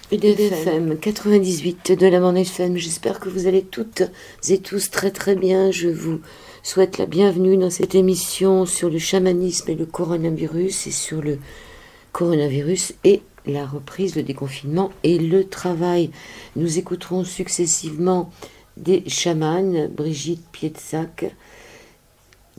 EDFM 98 de la bande FM. J'espère que vous allez toutes et tous très très bien. Je vous souhaite la bienvenue dans cette émission sur le chamanisme et le coronavirus, et sur le coronavirus et la reprise, le déconfinement et le travail. Nous écouterons successivement des chamanes. Brigitte Pietzac,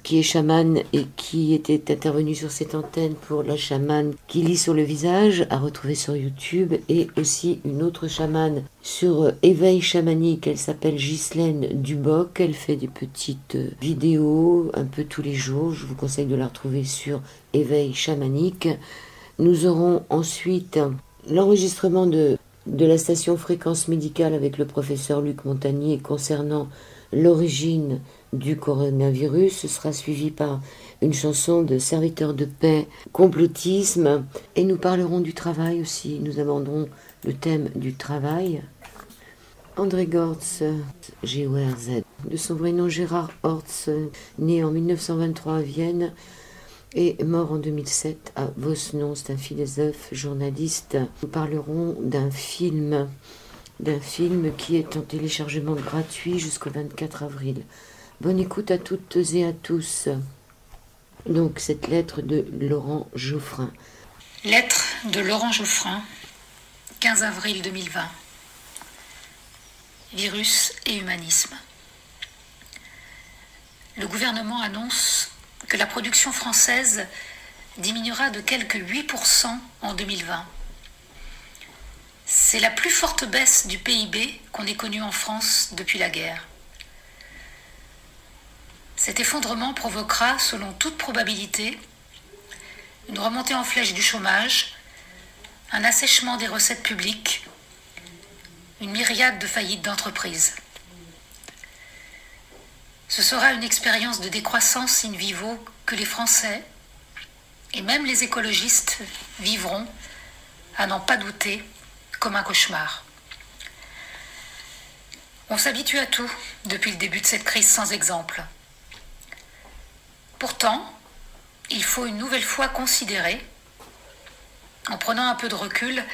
qui est chamane et qui était intervenue sur cette antenne pour la chamane qui lit sur le visage, à retrouver sur YouTube, et aussi une autre chamane sur éveil chamanique. Elle s'appelle Ghislaine Duboc. Elle fait des petites vidéos un peu tous les jours. Je vous conseille de la retrouver sur éveil chamanique. Nous aurons ensuite l'enregistrement de la station Fréquence Médicale avec le professeur Luc Montagnier concernant l'origine du coronavirus. Ce sera suivi par une chanson de Serviteurs de paix, complotisme, et nous parlerons du travail aussi. Nous aborderons le thème du travail. André Gortz, G-O-R-Z, de son vrai nom Gérard Hortz, né en 1923 à Vienne et mort en 2007 à Vosnon. C'est un philosophe, journaliste. Nous parlerons d'un film qui est en téléchargement gratuit jusqu'au 24 avril. Bonne écoute à toutes et à tous. Donc, cette lettre de Laurent Geoffrin. Lettre de Laurent Geoffrin, 15 avril 2020. Virus et humanisme. Le gouvernement annonce que la production française diminuera de quelque 8% en 2020. C'est la plus forte baisse du PIB qu'on ait connue en France depuis la guerre. Cet effondrement provoquera, selon toute probabilité, une remontée en flèche du chômage, un assèchement des recettes publiques, une myriade de faillites d'entreprises. Ce sera une expérience de décroissance in vivo que les Français, et même les écologistes, vivront, à n'en pas douter, comme un cauchemar. On s'habitue à tout depuis le début de cette crise sans exemple. Pourtant, il faut une nouvelle fois considérer, en prenant un peu de recul,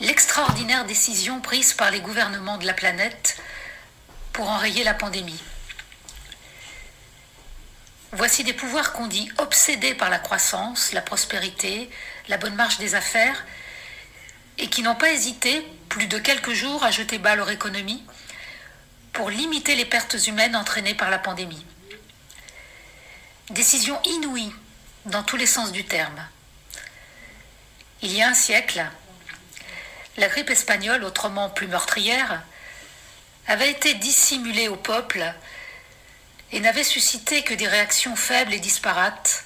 l'extraordinaire décision prise par les gouvernements de la planète pour enrayer la pandémie. Voici des pouvoirs qu'on dit obsédés par la croissance, la prospérité, la bonne marche des affaires, et qui n'ont pas hésité, plus de quelques jours, à jeter bas leur économie pour limiter les pertes humaines entraînées par la pandémie. Décision inouïe dans tous les sens du terme. Il y a un siècle, la grippe espagnole, autrement plus meurtrière, avait été dissimulée au peuple et n'avait suscité que des réactions faibles et disparates,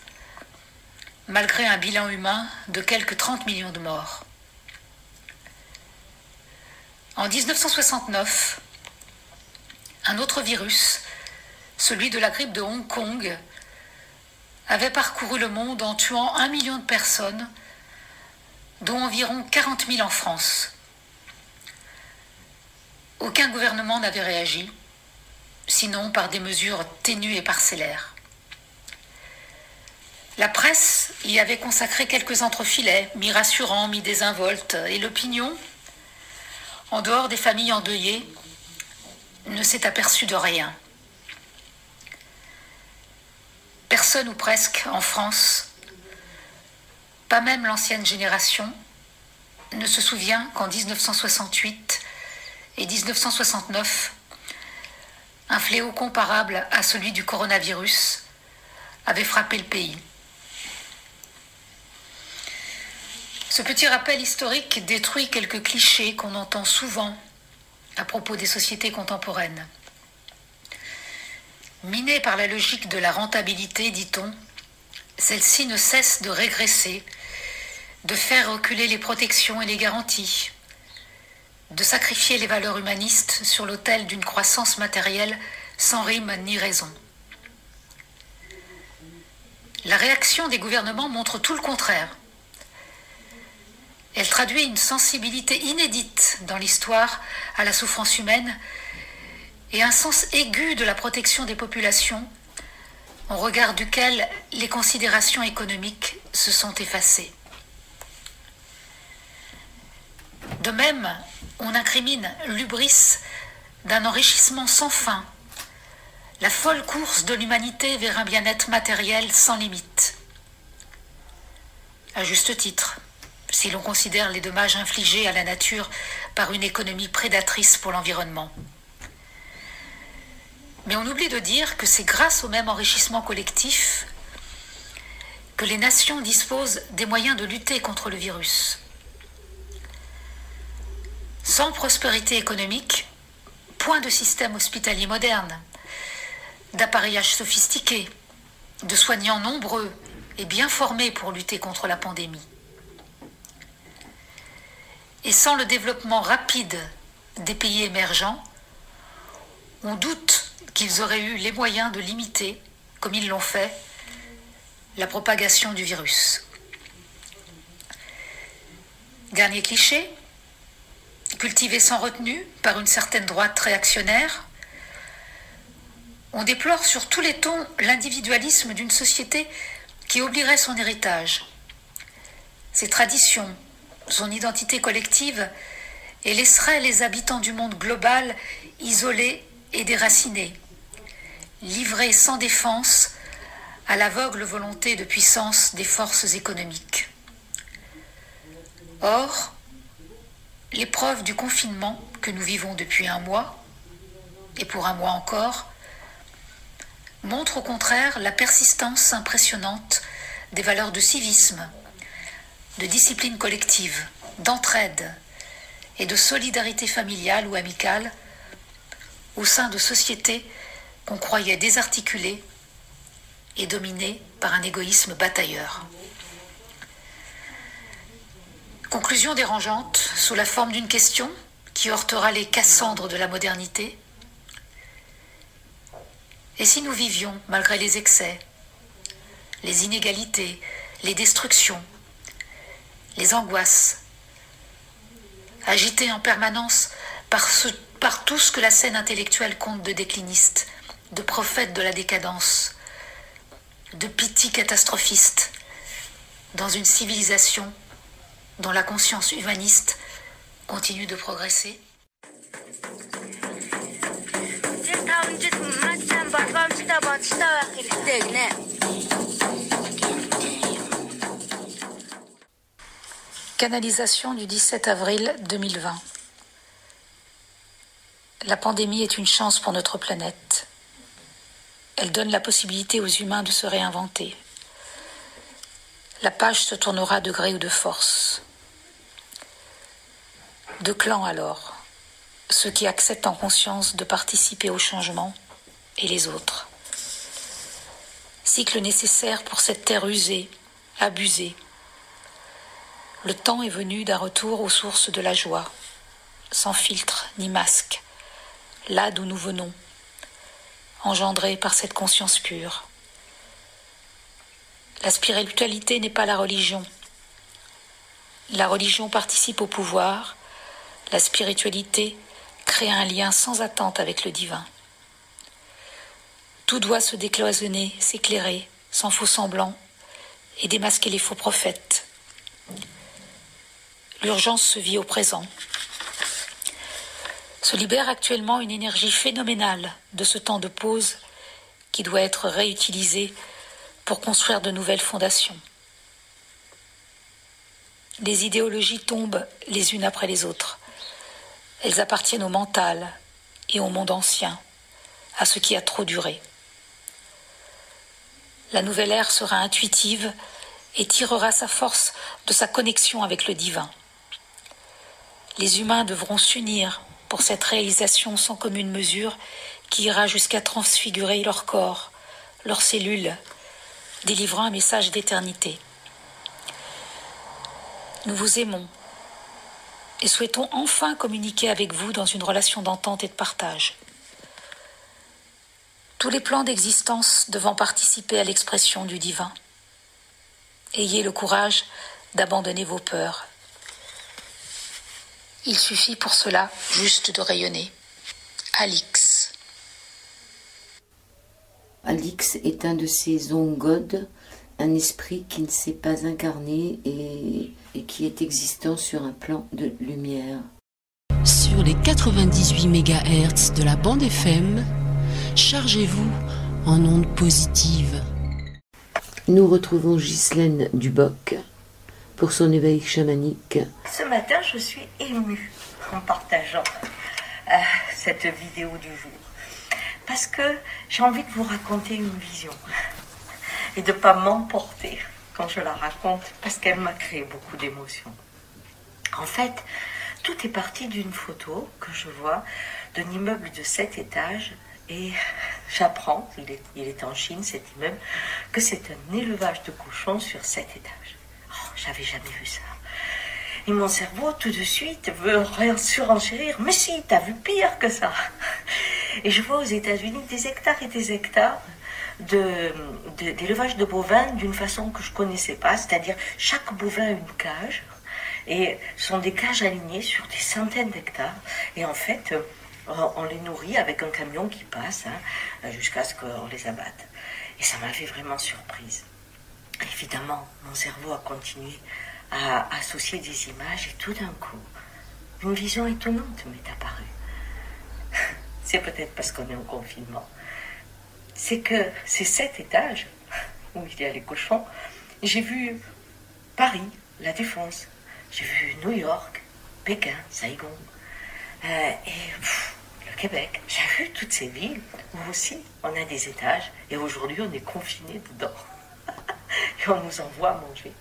malgré un bilan humain de quelques 30 millions de morts. En 1969, un autre virus, celui de la grippe de Hong Kong, avait parcouru le monde en tuant 1 million de personnes, dont environ 40 000 en France. Aucun gouvernement n'avait réagi, sinon par des mesures ténues et parcellaires. La presse y avait consacré quelques entrefilets, mi-rassurants, mi-désinvoltes, et l'opinion, en dehors des familles endeuillées, ne s'est aperçue de rien. Personne ou presque en France, pas même l'ancienne génération, ne se souvient qu'en 1968 et 1969, un fléau comparable à celui du coronavirus avait frappé le pays. Ce petit rappel historique détruit quelques clichés qu'on entend souvent à propos des sociétés contemporaines. Minée par la logique de la rentabilité, dit-on, celle-ci ne cesse de régresser, de faire reculer les protections et les garanties, de sacrifier les valeurs humanistes sur l'autel d'une croissance matérielle sans rime ni raison. La réaction des gouvernements montre tout le contraire. Elle traduit une sensibilité inédite dans l'histoire à la souffrance humaine et un sens aigu de la protection des populations, au regard duquel les considérations économiques se sont effacées. De même, on incrimine l'hubris d'un enrichissement sans fin, la folle course de l'humanité vers un bien-être matériel sans limite. À juste titre, si l'on considère les dommages infligés à la nature par une économie prédatrice pour l'environnement. Mais on oublie de dire que c'est grâce au même enrichissement collectif que les nations disposent des moyens de lutter contre le virus. Sans prospérité économique, point de système hospitalier moderne, d'appareillage sophistiqué, de soignants nombreux et bien formés pour lutter contre la pandémie. Et sans le développement rapide des pays émergents, on doute qu'ils auraient eu les moyens de limiter, comme ils l'ont fait, la propagation du virus. Dernier cliché, cultivé sans retenue par une certaine droite réactionnaire, on déplore sur tous les tons l'individualisme d'une société qui oublierait son héritage, ses traditions, son identité collective et laisserait les habitants du monde global isolés et déracinés, livrés sans défense à l'aveugle volonté de puissance des forces économiques. Or, l'épreuve du confinement que nous vivons depuis un mois, et pour un mois encore, montre au contraire la persistance impressionnante des valeurs de civisme, de discipline collective, d'entraide et de solidarité familiale ou amicale au sein de sociétés qu'on croyait désarticulées et dominées par un égoïsme batailleur. Conclusion dérangeante sous la forme d'une question qui heurtera les Cassandres de la modernité. Et si nous vivions, malgré les excès, les inégalités, les destructions, les angoisses, agités en permanence par tout ce que la scène intellectuelle compte de déclinistes, de prophètes de la décadence, de piti catastrophistes, dans une civilisation dont la conscience humaniste continue de progresser. Canalisation du 17 avril 2020. La pandémie est une chance pour notre planète. Elle donne la possibilité aux humains de se réinventer. La page se tournera de gré ou de force. Deux clans alors, ceux qui acceptent en conscience de participer au changement et les autres. Cycle nécessaire pour cette terre usée, abusée. Le temps est venu d'un retour aux sources de la joie, sans filtre ni masque, là d'où nous venons, engendrés par cette conscience pure. La spiritualité n'est pas la religion. La religion participe au pouvoir, la spiritualité crée un lien sans attente avec le divin. Tout doit se décloisonner, s'éclairer, sans faux semblants, et démasquer les faux prophètes. L'urgence se vit au présent. Se libère actuellement une énergie phénoménale de ce temps de pause qui doit être réutilisé pour construire de nouvelles fondations. Les idéologies tombent les unes après les autres. Elles appartiennent au mental et au monde ancien, à ce qui a trop duré. La nouvelle ère sera intuitive et tirera sa force de sa connexion avec le divin. Les humains devront s'unir pour cette réalisation sans commune mesure qui ira jusqu'à transfigurer leur corps, leurs cellules, délivrant un message d'éternité. Nous vous aimons et souhaitons enfin communiquer avec vous dans une relation d'entente et de partage. Tous les plans d'existence devant participer à l'expression du divin. Ayez le courage d'abandonner vos peurs. Il suffit pour cela juste de rayonner. Alix. Alix est un de ces ongods un esprit qui ne s'est pas incarné et qui est existant sur un plan de lumière. Sur les 98 MHz de la bande FM, chargez-vous en ondes positives. Nous retrouvons Ghislaine Duboc pour son éveil chamanique. Ce matin, je suis émue en partageant cette vidéo du jour. Parce que j'ai envie de vous raconter une vision. Et de ne pas m'emporter quand je la raconte, parce qu'elle m'a créé beaucoup d'émotions. En fait, tout est parti d'une photo que je vois d'un immeuble de 7 étages. Et j'apprends, il est en Chine cet immeuble, que c'est un élevage de cochons sur 7 étages. Oh, j'avais jamais vu ça. Et mon cerveau, tout de suite, veut surenchérir. Mais si, t'as vu pire que ça. Et je vois aux États-Unis des hectares et des hectares d'élevage de bovins d'une façon que je ne connaissais pas. C'est-à-dire, chaque bovin a une cage. Et ce sont des cages alignées sur des centaines d'hectares. Et en fait, on les nourrit avec un camion qui passe jusqu'à ce qu'on les abatte. Et ça m'avait vraiment surprise. Évidemment, mon cerveau a continué à associer des images et tout d'un coup, une vision étonnante m'est apparue. C'est peut-être parce qu'on est en confinement. C'est que ces 7 étages où il y a les cochons, j'ai vu Paris, La Défense, j'ai vu New York, Pékin, Saigon, le Québec. J'ai vu toutes ces villes où aussi on a des étages et aujourd'hui on est confinés dedans. Et on nous envoie à manger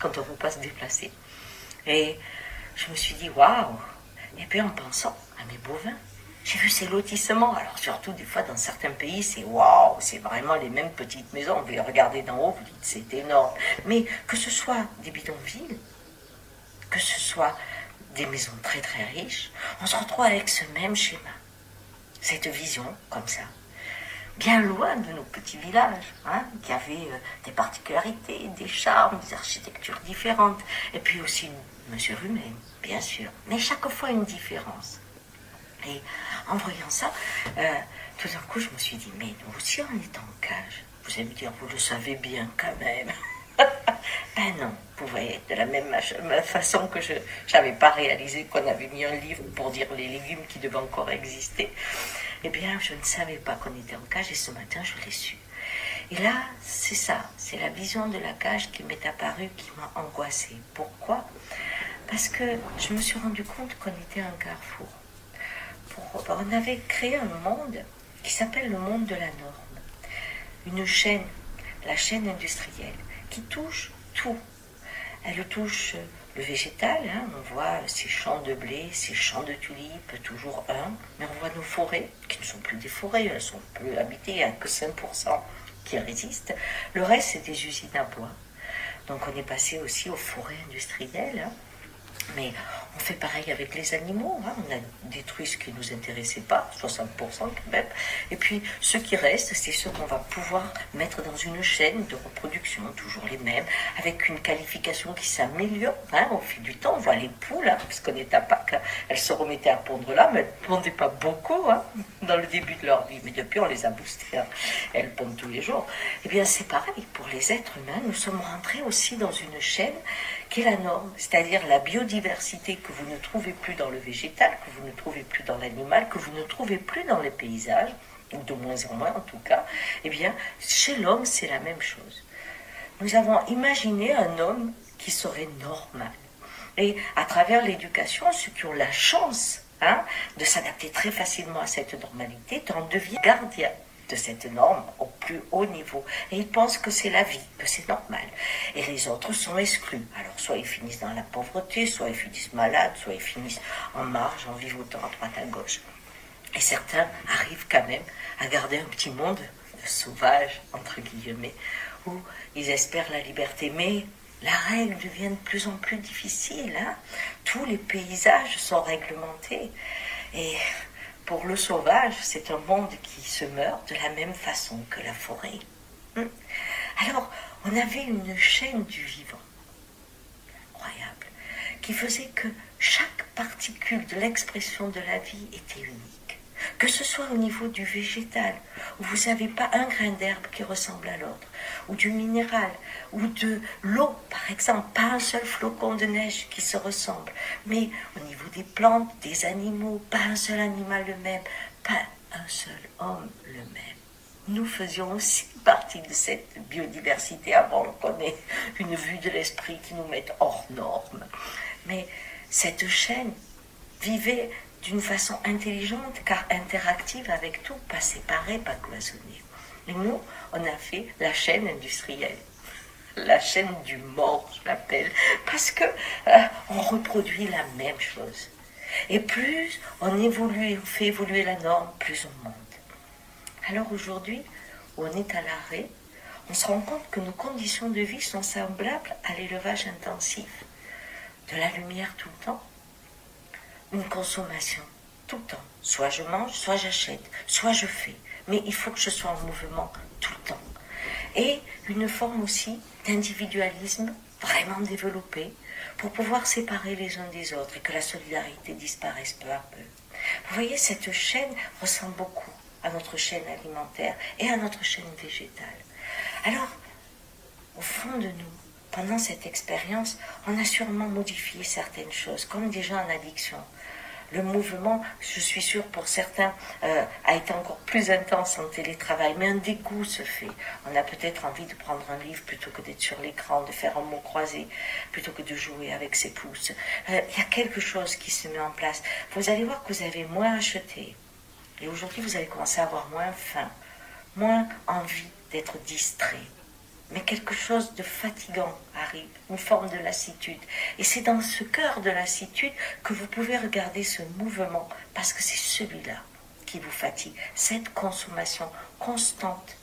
quand on ne veut pas se déplacer. Et je me suis dit, waouh! Et puis en pensant à mes bovins, j'ai vu ces lotissements. Alors surtout des fois dans certains pays, c'est waouh, c'est vraiment les mêmes petites maisons. Vous les regardez d'en haut, vous dites c'est énorme. Mais que ce soit des bidonvilles, que ce soit des maisons très très riches, on se retrouve avec ce même schéma. Cette vision comme ça. Bien loin de nos petits villages, qui avaient des particularités, des charmes, des architectures différentes, et puis aussi une mesure humaine, bien sûr, mais chaque fois une différence. Et en voyant ça, tout d'un coup, je me suis dit, mais nous aussi, on est en cage. Vous allez me dire, vous le savez bien quand même. Ben non, vous voyez, de la même façon que je n'avais pas réalisé qu'on avait mis un livre pour dire les légumes qui devaient encore exister, eh bien, je ne savais pas qu'on était en cage et ce matin, je l'ai su. Et là, c'est ça, c'est la vision de la cage qui m'est apparue, qui m'a angoissée. Pourquoi? Parce que je me suis rendu compte qu'on était un carrefour. On avait créé un monde qui s'appelle le monde de la norme. Une chaîne, la chaîne industrielle, qui touche tout. Elle touche le végétal, on voit ces champs de blé, ces champs de tulipes, toujours mais on voit nos forêts, qui ne sont plus des forêts, elles ne sont plus habitées, il n'y a que 5% qui résistent. Le reste, c'est des usines à bois. Donc on est passé aussi aux forêts industrielles, mais on fait pareil avec les animaux, on a détruit ce qui ne nous intéressait pas, 60% quand même, et puis ce qui reste, c'est ce qu'on va pouvoir mettre dans une chaîne de reproduction, toujours les mêmes, avec une qualification qui s'améliore au fil du temps. On voit les poules, parce qu'on est à Pâques, elles se remettaient à pondre là, mais elles ne pondaient pas beaucoup dans le début de leur vie, mais depuis on les a boostées, elles pondent tous les jours. Eh bien c'est pareil, pour les êtres humains, nous sommes rentrés aussi dans une chaîne qui est la norme, c'est-à-dire la biodiversité que vous ne trouvez plus dans le végétal, que vous ne trouvez plus dans l'animal, que vous ne trouvez plus dans les paysages, ou de moins en moins en tout cas, eh bien, chez l'homme, c'est la même chose. Nous avons imaginé un homme qui serait normal. Et à travers l'éducation, ceux qui ont la chance de s'adapter très facilement à cette normalité, en deviennent gardiens de cette norme au plus haut niveau. Et ils pensent que c'est la vie, que c'est normal. Et les autres sont exclus. Alors soit ils finissent dans la pauvreté, soit ils finissent malades, soit ils finissent en marge, en vivotant à droite à gauche. Et certains arrivent quand même à garder un petit monde sauvage, entre guillemets, où ils espèrent la liberté. Mais la règle devient de plus en plus difficile. Tous les paysages sont réglementés. Et pour le sauvage, c'est un monde qui se meurt de la même façon que la forêt. Alors, on avait une chaîne du vivant, incroyable, qui faisait que chaque particule de l'expression de la vie était unique. que ce soit au niveau du végétal, où vous n'avez pas un grain d'herbe qui ressemble à l'autre, ou du minéral, ou de l'eau, par exemple, pas un seul flocon de neige qui se ressemble, mais au niveau des plantes, des animaux, pas un seul animal le même, pas un seul homme le même. Nous faisions aussi partie de cette biodiversité avant qu'on ait une vue de l'esprit qui nous mette hors norme. Mais cette chaîne vivait d'une façon intelligente, car interactive avec tout, pas séparée, pas cloisonnée. Et nous, on a fait la chaîne industrielle, la chaîne du mort, je l'appelle, parce que on reproduit la même chose. Et plus on évolue, on fait évoluer la norme, plus on monte. Alors aujourd'hui, où on est à l'arrêt, on se rend compte que nos conditions de vie sont semblables à l'élevage intensif. De la lumière tout le temps, une consommation tout le temps. Soit je mange, soit j'achète, soit je fais. Mais il faut que je sois en mouvement tout le temps. Et une forme aussi d'individualisme vraiment développée pour pouvoir séparer les uns des autres et que la solidarité disparaisse peu à peu. Vous voyez, cette chaîne ressemble beaucoup à notre chaîne alimentaire et à notre chaîne végétale. Alors, au fond de nous, pendant cette expérience, on a sûrement modifié certaines choses, comme déjà en addiction. Le mouvement, je suis sûre pour certains, a été encore plus intense en télétravail, mais un dégoût se fait. On a peut-être envie de prendre un livre plutôt que d'être sur l'écran, de faire un mot croisé, plutôt que de jouer avec ses pouces. Il y a quelque chose qui se met en place. Vous allez voir que vous avez moins acheté. Et aujourd'hui, vous allez commencer à avoir moins faim, moins envie d'être distrait. Mais quelque chose de fatigant arrive, une forme de lassitude. Et c'est dans ce cœur de lassitude que vous pouvez regarder ce mouvement, parce que c'est celui-là qui vous fatigue, cette consommation constante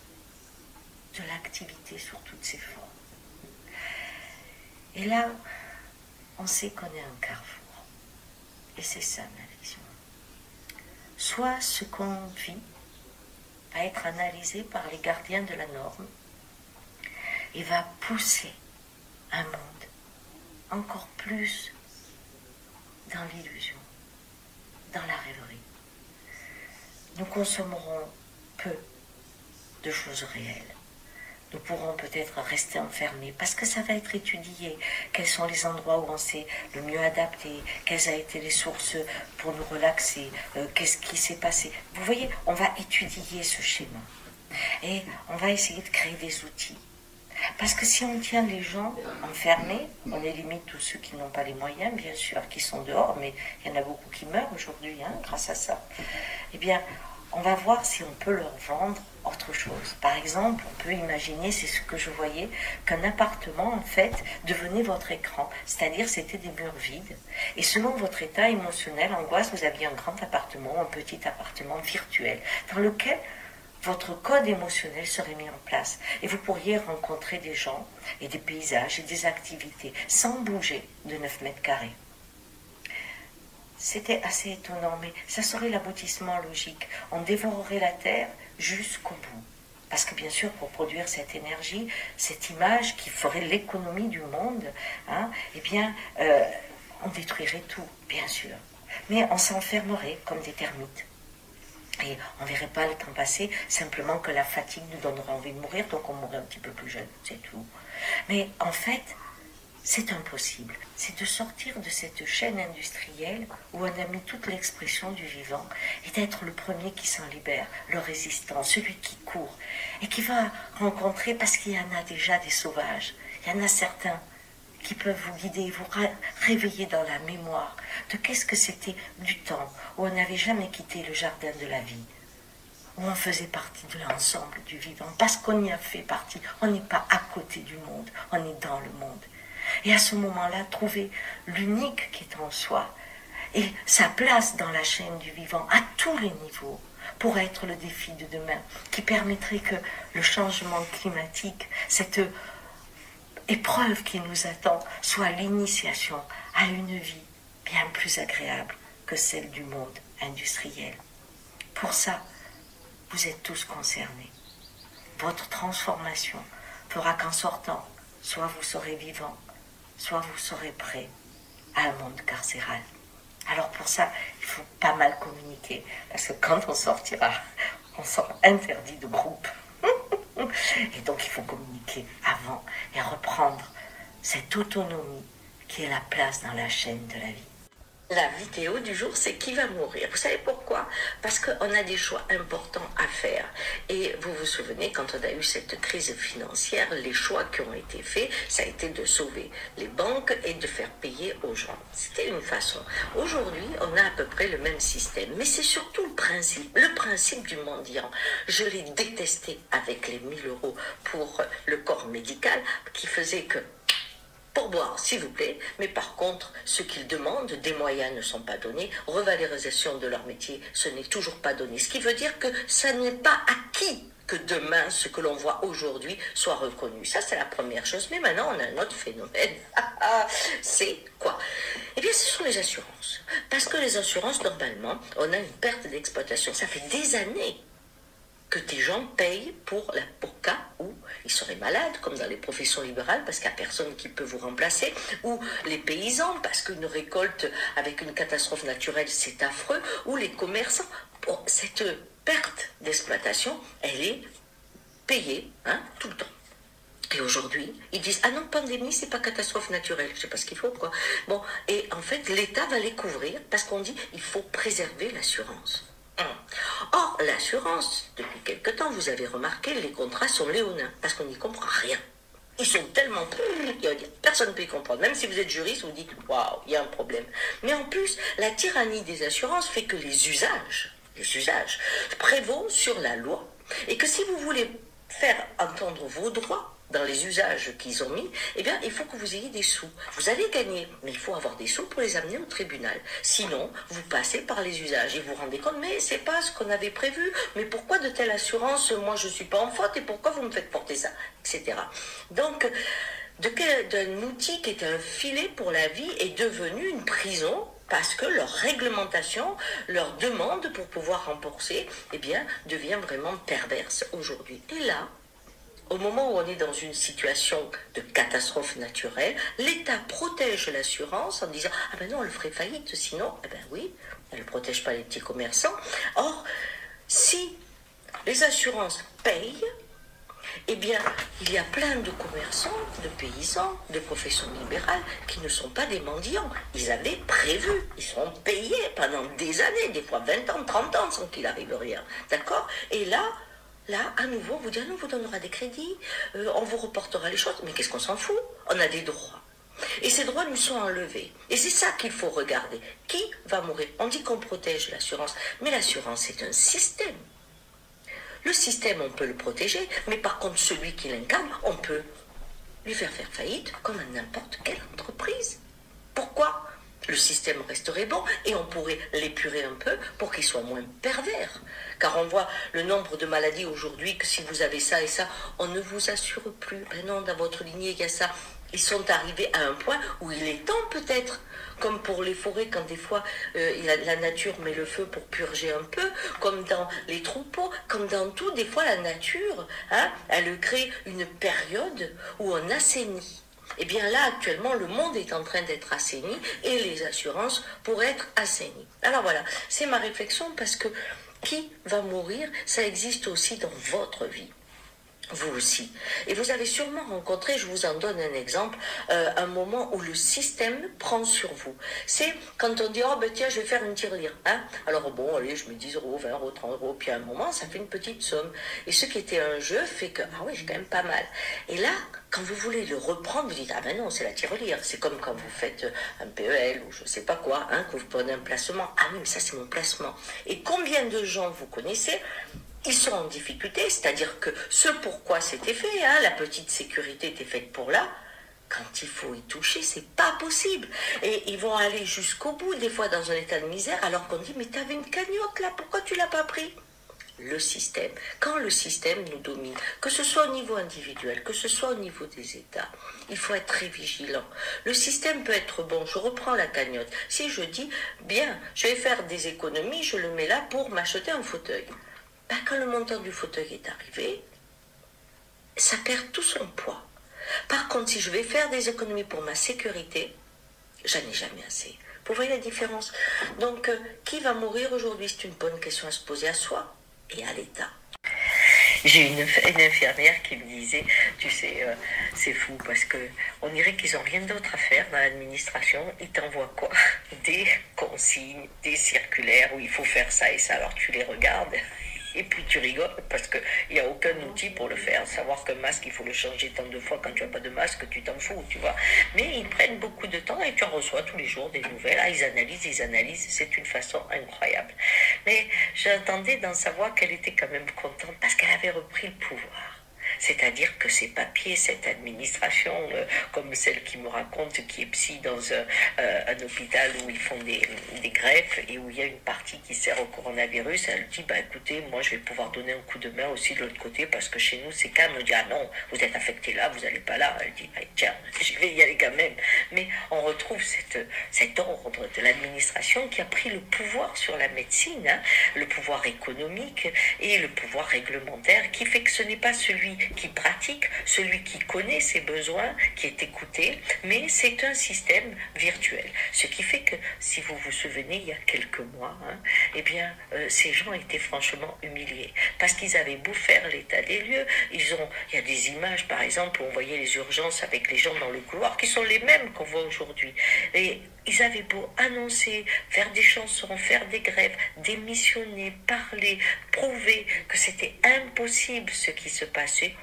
de l'activité sur toutes ses formes. Et là, on sait qu'on est un carrefour. Et c'est ça ma vision. Soit ce qu'on vit va être analysé par les gardiens de la norme, et va pousser un monde encore plus dans l'illusion, dans la rêverie. Nous consommerons peu de choses réelles. Nous pourrons peut-être rester enfermés parce que ça va être étudié. Quels sont les endroits où on s'est le mieux adapté, quelles ont été les sources pour nous relaxer, qu'est-ce qui s'est passé. Vous voyez, on va étudier ce schéma et on va essayer de créer des outils. Parce que si on tient les gens enfermés, on élimine tous ceux qui n'ont pas les moyens, bien sûr, qui sont dehors, mais il y en a beaucoup qui meurent aujourd'hui, grâce à ça. Eh bien, on va voir si on peut leur vendre autre chose. Par exemple, on peut imaginer, c'est ce que je voyais, qu'un appartement, en fait, devenait votre écran. C'est-à-dire, c'était des murs vides. Et selon votre état émotionnel, angoisse, vous aviez un grand appartement, un petit appartement virtuel, dans lequel votre code émotionnel serait mis en place. Et vous pourriez rencontrer des gens et des paysages et des activités sans bouger de 9 mètres carrés. C'était assez étonnant, mais ça serait l'aboutissement logique. On dévorerait la Terre jusqu'au bout. Parce que bien sûr, pour produire cette énergie, cette image qui ferait l'économie du monde, eh bien, on détruirait tout, bien sûr. Mais on s'enfermerait comme des termites. Et on ne verrait pas le temps passer, simplement que la fatigue nous donnerait envie de mourir, donc on mourrait un petit peu plus jeune, c'est tout. Mais en fait, c'est impossible. C'est de sortir de cette chaîne industrielle où on a mis toute l'expression du vivant et d'être le premier qui s'en libère, le résistant, celui qui court et qui va rencontrer, parce qu'il y en a déjà des sauvages, il y en a certains qui peuvent vous guider, vous réveiller dans la mémoire de qu'est-ce que c'était du temps où on n'avait jamais quitté le jardin de la vie, où on faisait partie de l'ensemble du vivant, parce qu'on y a fait partie. On n'est pas à côté du monde, on est dans le monde. Et à ce moment-là, trouver l'unique qui est en soi et sa place dans la chaîne du vivant à tous les niveaux pour être le défi de demain, qui permettrait que le changement climatique, cette épreuve qui nous attend, soit l'initiation à une vie bien plus agréable que celle du monde industriel. Pour ça, vous êtes tous concernés. Votre transformation fera qu'en sortant, soit vous serez vivant, soit vous serez prêt à un monde carcéral. Alors pour ça, il faut pas mal communiquer. Parce que quand on sortira, on sort interdit de groupe. Et donc il faut communiquer avant et reprendre cette autonomie qui est la place dans la chaîne de la vie. La vidéo du jour, c'est qui va mourir. Vous savez pourquoi? Parce qu'on a des choix importants à faire. Et vous vous souvenez, quand on a eu cette crise financière, les choix qui ont été faits, ça a été de sauver les banques et de faire payer aux gens. C'était une façon. Aujourd'hui, on a à peu près le même système. Mais c'est surtout le principe du mendiant. Je l'ai détesté avec les 1000 € pour le corps médical, qui faisait que pourboire, s'il vous plaît, mais par contre, ce qu'ils demandent, des moyens ne sont pas donnés, revalorisation de leur métier, ce n'est toujours pas donné. Ce qui veut dire que ça n'est pas acquis que demain, ce que l'on voit aujourd'hui soit reconnu. Ça, c'est la première chose. Mais maintenant, on a un autre phénomène. C'est quoi? Eh bien, ce sont les assurances. Parce que les assurances, normalement, on a une perte d'exploitation. Ça fait des années que des gens payent pour cas où ils seraient malades, comme dans les professions libérales, parce qu'il n'y a personne qui peut vous remplacer, ou les paysans, parce qu'une récolte avec une catastrophe naturelle, c'est affreux, ou les commerçants. Bon, cette perte d'exploitation, elle est payée tout le temps. Et aujourd'hui, ils disent « Ah non, pandémie, c'est pas catastrophe naturelle. » Je sais pas ce qu'il faut, quoi. Bon, et en fait, l'État va les couvrir, parce qu'on dit « Il faut préserver l'assurance. » Or, l'assurance, depuis quelque temps, vous avez remarqué, les contrats sont léonins, parce qu'on n'y comprend rien. Ils sont tellement... Personne ne peut y comprendre. Même si vous êtes juriste, vous dites « Waouh, il y a un problème. » Mais en plus, la tyrannie des assurances fait que les usages prévaut sur la loi, et que si vous voulez faire entendre vos droits dans les usages qu'ils ont mis, eh bien, il faut que vous ayez des sous. Vous allez gagner, mais il faut avoir des sous pour les amener au tribunal. Sinon, vous passez par les usages et vous vous rendez compte, mais c'est pas ce qu'on avait prévu. Mais pourquoi de telle assurance, moi je suis pas en faute, et pourquoi vous me faites porter ça, etc. Donc, d'un outil qui est un filet pour la vie est devenu une prison, parce que leur réglementation, leur demande pour pouvoir rembourser, eh bien, devient vraiment perverse aujourd'hui. Et là, au moment où on est dans une situation de catastrophe naturelle, l'État protège l'assurance en disant « Ah ben non, elle ferait faillite, sinon, eh ben oui, elle ne protège pas les petits commerçants. » Or, si les assurances payent, eh bien, il y a plein de commerçants, de paysans, de professions libérales qui ne sont pas des mendiants. Ils avaient prévu, ils sont payés pendant des années, des fois 20 ans, 30 ans sans qu'il arrive rien. D'accord? Et là, à nouveau, on vous dit, ah non, on vous donnera des crédits, on vous reportera les choses. Mais qu'est-ce qu'on s'en fout? On a des droits. Et ces droits nous sont enlevés. Et c'est ça qu'il faut regarder. Qui va mourir? On dit qu'on protège l'assurance, mais l'assurance, c'est un système. Le système, on peut le protéger, mais par contre, celui qui l'incarne, on peut lui faire faillite comme à n'importe quelle entreprise. Pourquoi? Le système resterait bon et on pourrait l'épurer un peu pour qu'il soit moins pervers. Car on voit le nombre de maladies aujourd'hui que si vous avez ça et ça, on ne vous assure plus. Ben non, dans votre lignée, il y a ça. Ils sont arrivés à un point où il est temps peut-être, comme pour les forêts, quand des fois la nature met le feu pour purger un peu, comme dans les troupeaux, comme dans tout, des fois la nature, elle crée une période où on assainit. Eh bien là, actuellement, le monde est en train d'être assaini et les assurances pourraient être assainies. Alors voilà, c'est ma réflexion parce que qui va mourir, ça existe aussi dans votre vie. Vous aussi. Et vous avez sûrement rencontré, je vous en donne un exemple, un moment où le système prend sur vous. C'est quand on dit, oh ben tiens, je vais faire une tirelire. Alors bon, allez, je mets 10 €, 20 €, 30 €, puis à un moment, ça fait une petite somme. Et ce qui était un jeu fait que, ah oui, j'ai quand même pas mal. Et là, quand vous voulez le reprendre, vous dites, ah ben non, c'est la tirelire. C'est comme quand vous faites un PEL ou je sais pas quoi, que vous prenez un placement. Ah oui, mais ça c'est mon placement. Et combien de gens vous connaissez? Ils sont en difficulté, c'est-à-dire que ce pourquoi c'était fait, la petite sécurité était faite pour là, quand il faut y toucher, c'est pas possible. Et ils vont aller jusqu'au bout, des fois dans un état de misère, alors qu'on dit, mais t'avais une cagnotte là, pourquoi tu l'as pas pris? Le système. Quand le système nous domine, que ce soit au niveau individuel, que ce soit au niveau des États, il faut être très vigilant. Le système peut être bon, je reprends la cagnotte. Si je dis, bien, je vais faire des économies, je le mets là pour m'acheter un fauteuil. Quand le montant du fauteuil est arrivé, ça perd tout son poids. Par contre, si je vais faire des économies pour ma sécurité, j'en ai jamais assez. Vous voyez la différence? Donc, qui va mourir aujourd'hui? C'est une bonne question à se poser à soi et à l'État. J'ai une infirmière qui me disait, tu sais, c'est fou parce que on dirait qu'ils n'ont rien d'autre à faire dans l'administration. Ils t'envoient quoi? Des consignes, des circulaires où il faut faire ça et ça. Alors tu les regardes et puis tu rigoles parce qu'il n'y a aucun outil pour le faire. Savoir qu'un masque, il faut le changer tant de fois. Quand tu n'as pas de masque, tu t'en fous, tu vois. Mais ils prennent beaucoup de temps et tu en reçois tous les jours des nouvelles. Ah, ils analysent. C'est une façon incroyable. Mais j'entendais dans sa voix qu'elle était quand même contente parce qu'elle avait repris le pouvoir. C'est-à-dire que ces papiers, cette administration, comme celle qui me raconte, qui est psy dans un hôpital où ils font des greffes et où il y a une partie qui sert au coronavirus, elle dit, bah écoutez, moi je vais pouvoir donner un coup de main aussi de l'autre côté parce que chez nous c'est calme. Elle dit, ah non, vous êtes affecté là, vous n'allez pas là. Elle dit, ah, tiens, je vais y aller quand même. Mais on retrouve cet ordre de l'administration qui a pris le pouvoir sur la médecine, hein, le pouvoir économique et le pouvoir réglementaire qui fait que ce n'est pas celui qui pratique, celui qui connaît ses besoins, qui est écouté, mais c'est un système virtuel. Ce qui fait que, si vous vous souvenez, il y a quelques mois, hein, eh bien, ces gens étaient franchement humiliés, parce qu'ils avaient beau faire l'état des lieux, il y a des images, par exemple, où on voyait les urgences avec les gens dans le couloir, qui sont les mêmes qu'on voit aujourd'hui, et ils avaient beau annoncer, faire des chansons, faire des grèves, démissionner, parler, prouver que c'était impossible ce qui se passait.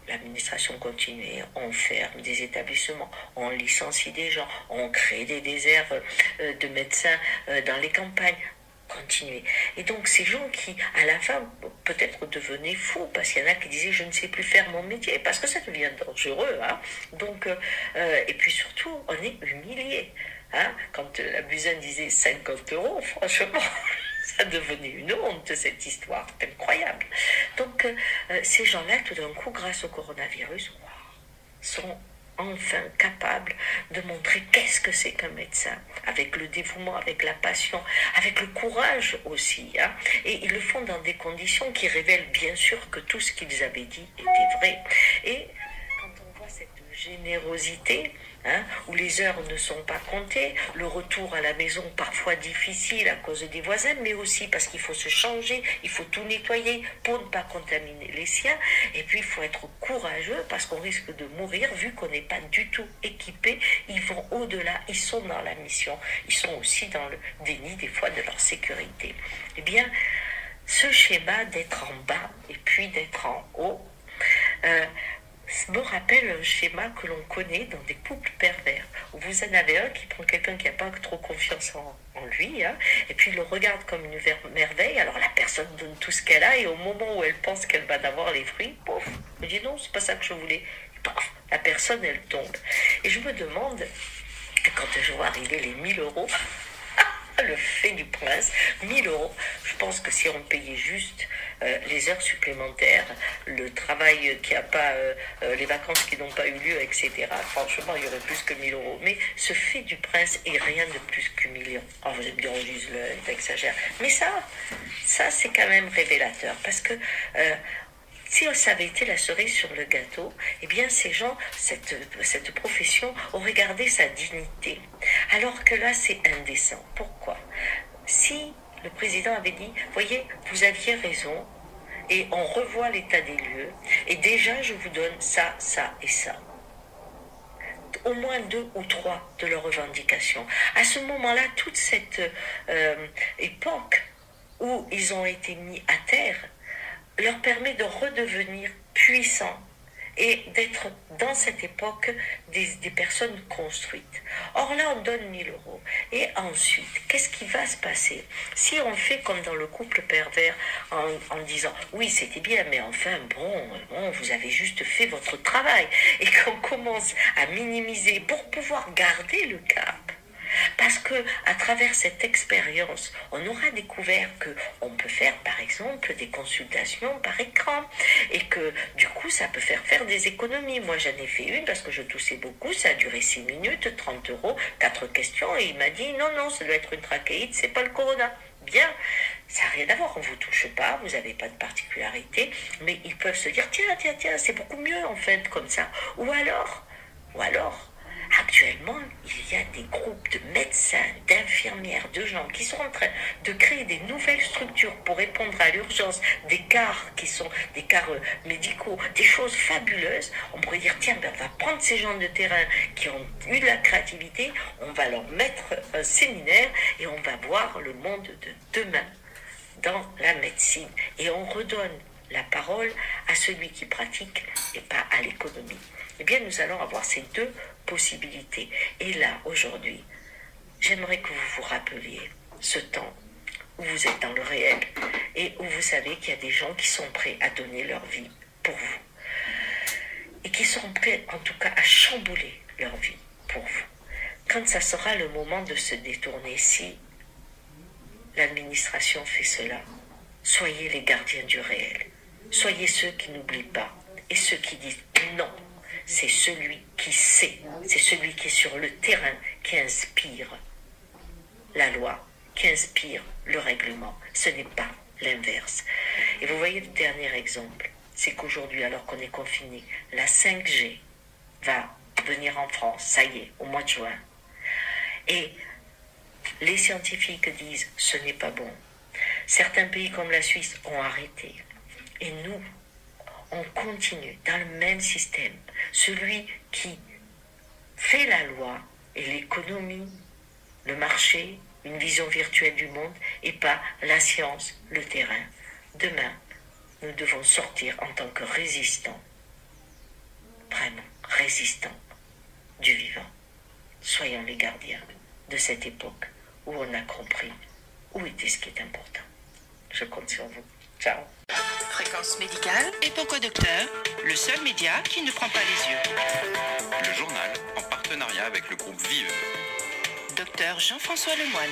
L'administration continuait, on ferme des établissements, on licencie des gens, on crée des déserts de médecins dans les campagnes. Continuer. Et donc ces gens qui, à la fin, peut-être devenaient fous, parce qu'il y en a qui disaient je ne sais plus faire mon métier, parce que ça devient dangereux. Hein. Donc, et puis surtout, on est humilié. Hein. Quand la Buzyn disait 50 €, franchement, ça devenait une honte, cette histoire. C'est incroyable. Donc, ces gens-là, tout d'un coup, grâce au coronavirus, sont enfin capables de montrer qu'est-ce que c'est qu'un médecin, avec le dévouement, avec la passion, avec le courage aussi. Hein. Et ils le font dans des conditions qui révèlent bien sûr que tout ce qu'ils avaient dit était vrai. Et quand on voit cette générosité, hein, où les heures ne sont pas comptées, le retour à la maison parfois difficile à cause des voisins, mais aussi parce qu'il faut se changer, il faut tout nettoyer pour ne pas contaminer les siens, et puis il faut être courageux parce qu'on risque de mourir vu qu'on n'est pas du tout équipé. Ils vont au-delà, ils sont dans la mission, ils sont aussi dans le déni des fois de leur sécurité. Eh bien, ce schéma d'être en bas et puis d'être en haut, me rappelle un schéma que l'on connaît dans des couples pervers, où vous en avez un qui prend quelqu'un qui n'a pas trop confiance en lui, hein, et puis il le regarde comme une merveille. Alors la personne donne tout ce qu'elle a, et au moment où elle pense qu'elle va avoir les fruits, pouf, elle dit non, c'est pas ça que je voulais. Et pouf, la personne, elle tombe. Et je me demande, quand je vois arriver les 1 000 €, le fait du prince, 1 000 €, je pense que si on payait juste les heures supplémentaires, le travail qui n'a pas, les vacances qui n'ont pas eu lieu, etc., franchement, il y aurait plus que 1 000 €. Mais ce fait du prince est rien de plus qu'humiliant. Alors vous allez me dire, oh, Gisèle, t'exagères. Mais ça c'est quand même révélateur, parce que si ça avait été la cerise sur le gâteau, eh bien ces gens, cette profession aurait gardé sa dignité. Alors que là, c'est indécent. Pourquoi? Si le président avait dit, voyez, vous aviez raison, et on revoit l'état des lieux, et déjà je vous donne ça, ça et ça. Au moins 2 ou 3 de leurs revendications. À ce moment-là, toute cette époque où ils ont été mis à terre, leur permet de redevenir puissants et d'être dans cette époque des personnes construites. Or là, on donne 1 000 €. Et ensuite, qu'est-ce qui va se passer si on fait comme dans le couple pervers en disant « Oui, c'était bien, mais enfin, bon, vous avez juste fait votre travail. » Et qu'on commence à minimiser pour pouvoir garder le cap. Parce que à travers cette expérience, on aura découvert que on peut faire par exemple des consultations par écran et que du coup ça peut faire des économies. Moi j'en ai fait une parce que je toussais beaucoup, ça a duré 6 minutes, 30 €, 4 questions et il m'a dit non, ça doit être une trachéite, c'est pas le corona. Bien, ça n'a rien à voir, on ne vous touche pas, vous n'avez pas de particularité, mais ils peuvent se dire tiens, c'est beaucoup mieux en fait comme ça. Ou alors, actuellement, il y a des groupes de médecins, d'infirmières, de gens qui sont en train de créer des nouvelles structures pour répondre à l'urgence des quarts qui sont des quarts médicaux, des choses fabuleuses. On pourrait dire, tiens, ben, on va prendre ces gens de terrain qui ont eu de la créativité, on va leur mettre un séminaire et on va voir le monde de demain dans la médecine. Et on redonne la parole à celui qui pratique et pas à l'économie. Eh bien, nous allons avoir ces deux possibilités. Et là, aujourd'hui, j'aimerais que vous vous rappeliez ce temps où vous êtes dans le réel et où vous savez qu'il y a des gens qui sont prêts à donner leur vie pour vous. Et qui sont prêts, en tout cas, à chambouler leur vie pour vous. Quand ça sera le moment de se détourner, si l'administration fait cela, soyez les gardiens du réel. Soyez ceux qui n'oublient pas et ceux qui disent non. C'est celui qui sait, c'est celui qui est sur le terrain qui inspire la loi, qui inspire le règlement. Ce n'est pas l'inverse. Et vous voyez le dernier exemple, c'est qu'aujourd'hui, alors qu'on est confiné, la 5G va venir en France, ça y est, au mois de juin. Et les scientifiques disent ce n'est pas bon. Certains pays comme la Suisse ont arrêté. Et nous, on continue dans le même système. Celui qui fait la loi et l'économie, le marché, une vision virtuelle du monde et pas la science, le terrain. Demain, nous devons sortir en tant que résistants, vraiment résistants du vivant. Soyons les gardiens de cette époque où on a compris où était ce qui est important. Je compte sur vous. Ciao. Fréquence médicale et pourquoi docteur, le seul média qui ne prend pas les yeux. Le journal en partenariat avec le groupe Vive. Docteur Jean-François Lemoine.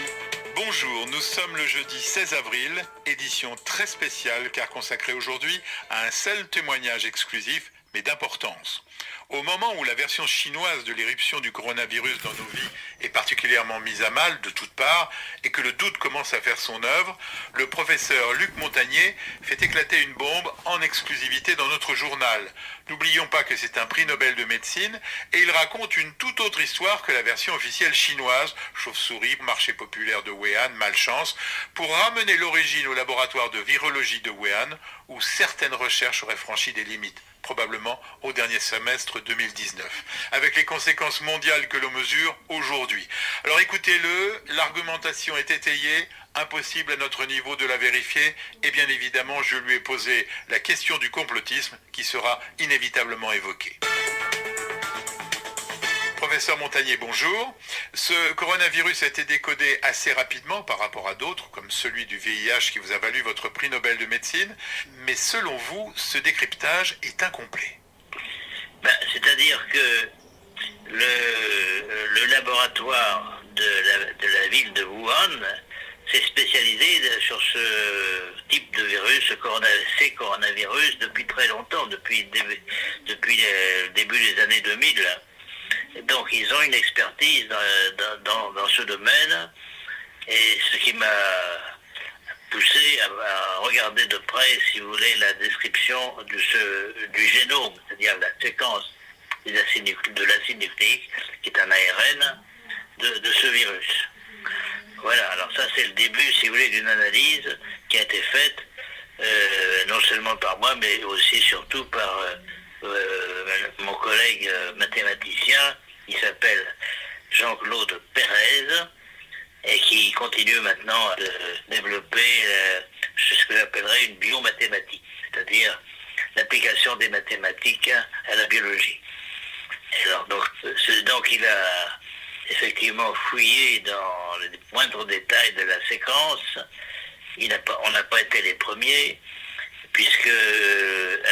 Bonjour, nous sommes le jeudi 16 avril, édition très spéciale car consacrée aujourd'hui à un seul témoignage exclusif mais d'importance. Au moment où la version chinoise de l'éruption du coronavirus dans nos vies est particulièrement mise à mal de toutes parts et que le doute commence à faire son œuvre, le professeur Luc Montagnier fait éclater une bombe en exclusivité dans notre journal. N'oublions pas que c'est un prix Nobel de médecine et il raconte une toute autre histoire que la version officielle chinoise, chauve-souris, marché populaire de Wuhan, malchance, pour ramener l'origine au laboratoire de virologie de Wuhan où certaines recherches auraient franchi des limites, probablement au dernier semestre 2019, avec les conséquences mondiales que l'on mesure aujourd'hui. Alors écoutez-le, l'argumentation est étayée, impossible à notre niveau de la vérifier, et bien évidemment je lui ai posé la question du complotisme qui sera inévitablement évoquée. Professeur Montagnier, bonjour. Ce coronavirus a été décodé assez rapidement par rapport à d'autres, comme celui du VIH qui vous a valu votre prix Nobel de médecine, mais selon vous, ce décryptage est incomplet. C'est-à-dire que le laboratoire de la ville de Wuhan s'est spécialisé sur ce type de virus, ces coronavirus, depuis très longtemps, depuis le début des années 2000. Donc ils ont une expertise dans ce domaine, et ce qui m'a poussé à regarder de près, si vous voulez, la description du génome, c'est-à-dire la séquence de l'acide nucléique, qui est un ARN, de ce virus. Voilà, alors ça c'est le début, si vous voulez, d'une analyse qui a été faite, non seulement par moi, mais aussi surtout par mon collègue mathématicien, qui s'appelle Jean-Claude Pérez, et qui continue maintenant à développer ce que j'appellerais une biomathématique, c'est-à-dire l'application des mathématiques à la biologie. Alors, donc il a effectivement fouillé dans les moindres détails de la séquence. On n'a pas été les premiers, puisque